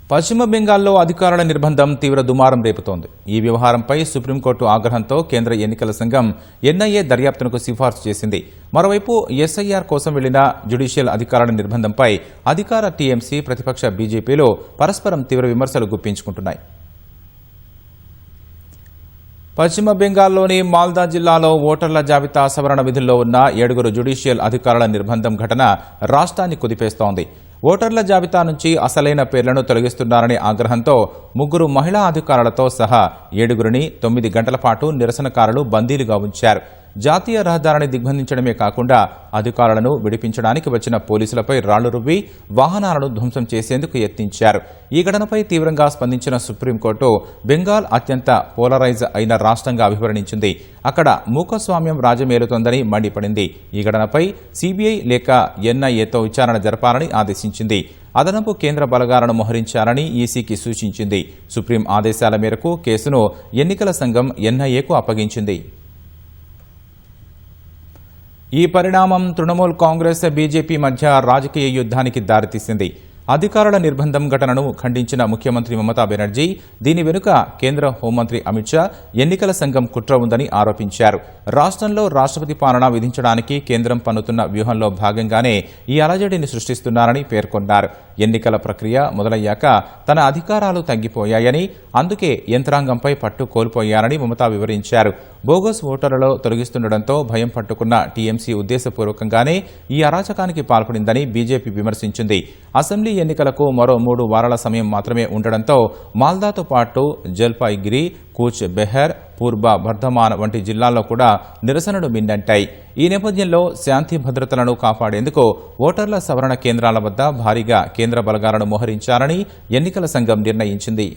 పశ్చిమ బెంగాల్లో అధికారుల నిర్బంధం తీవ్ర దుమారం రేపుతోంది. ఈ వ్యవహారంపై సుప్రీంకోర్టు ఆగ్రహంతో కేంద్ర ఎన్నికల సంఘం ఎన్ఐఏ దర్యాప్తునకు సిఫార్సు చేసింది. మరోవైపు ఎస్ఐఆర్ కోసం వెళ్లిన జ్యుడిషియల్ అధికారుల నిర్బంధంపై అధికార టీఎంసీ, ప్రతిపక్ష బీజేపీలో పరస్పరం తీవ్ర విమర్శలు గుప్పించుకుంటున్నాయి. పశ్చిమ బెంగాల్లోని మాల్దా జిల్లాలో ఓటర్ల జాబితా సవరణ విధుల్లో ఉన్న 7 జ్యుడిషియల్ అధికారుల నిర్బంధం ఘటన రాష్ట్రాన్ని కుదిపేస్తోంది. ఓటర్ల జాబితా నుంచి అసలైన పేర్లను తొలగిస్తున్నారనే ఆగ్రహంతో 3 మహిళా అధికారులతో సహా 7 9 గంటల పాటు నిరసనకారులు బందీలుగా ఉంచారు. జాతీయ రహదారిని దిగ్బంధించడమే కాకుండా అధికారులను విడిపించడానికి వచ్చిన పోలీసులపై రాళ్లు రువ్వి వాహనాలను ధ్వంసం చేసేందుకు యత్నించారు. ఈ ఘటనపై తీవ్రంగా స్పందించిన సుప్రీంకోర్టు బెంగాల్ అత్యంత పోలరైజ్ అయిన రాష్ట్రంగా అభివర్ణించింది. అక్కడ మూకస్వామ్యం రాజమేలుతోందని మండిపడింది. ఈ ఘటనపై సీబీఐ లేక ఎన్ఐఏతో విచారణ జరపాలని ఆదేశించింది. అదనపు కేంద్ర బలగాలను మోహరించాలని ఈసీకి సూచించింది. సుప్రీం ఆదేశాల మేరకు కేసును ఎన్నికల సంఘం ఎన్ఐఏకు అప్పగించింది. ఈ పరిణామం తృణమూల్ కాంగ్రెస్, బీజేపీ మధ్య రాజకీయ యుద్ధానికి దారితీసింది. అధికారుల నిర్బంధం ఘటనను ఖండించిన ముఖ్యమంత్రి మమతా బెనర్జీ దీని వెనుక కేంద్ర హోంమంత్రి అమిత్ షా, ఎన్నికల సంఘం కుట్ర ఉందని ఆరోపించారు. రాష్ట్రంలో రాష్ట్రపతి పాలన విధించడానికి కేంద్రం పన్నుతున్న వ్యూహంలో భాగంగానే ఈ అలజడిని సృష్టిస్తున్నారని పేర్కొన్నారు. ఎన్నికల ప్రక్రియ మొదలయ్యాక తన అధికారాలు తగ్గిపోయాయని, అందుకే యంత్రాంగంపై పట్టు కోల్పోయారని మమతా వివరించారు. బోగస్ ఓటర్లలో తొలగిస్తుండటంతో భయం పట్టుకున్న టీఎంసీ ఉద్దేశపూర్వకంగానే ఈ అరాచకానికి పాల్పడిందని బీజేపీ విమర్శించింది. అసెంబ్లీ ఎన్నికలకు మరో 3 వారాల సమయం మాత్రమే ఉండడంతో మాల్దాతో పాటు జల్పాయిగిరి, కూచ్ బెహర్, పూర్వ బర్ధమాన్ వంటి జిల్లాల్లో కూడా నిరసనలు మిన్నంటాయి. ఈ నేపథ్యంలో శాంతి భద్రతలను కాపాడేందుకు ఓటర్ల సవరణ కేంద్రాల వద్ద భారీగా కేంద్ర బలగాలను మోహరించాలని ఎన్నికల సంఘం నిర్ణయించింది.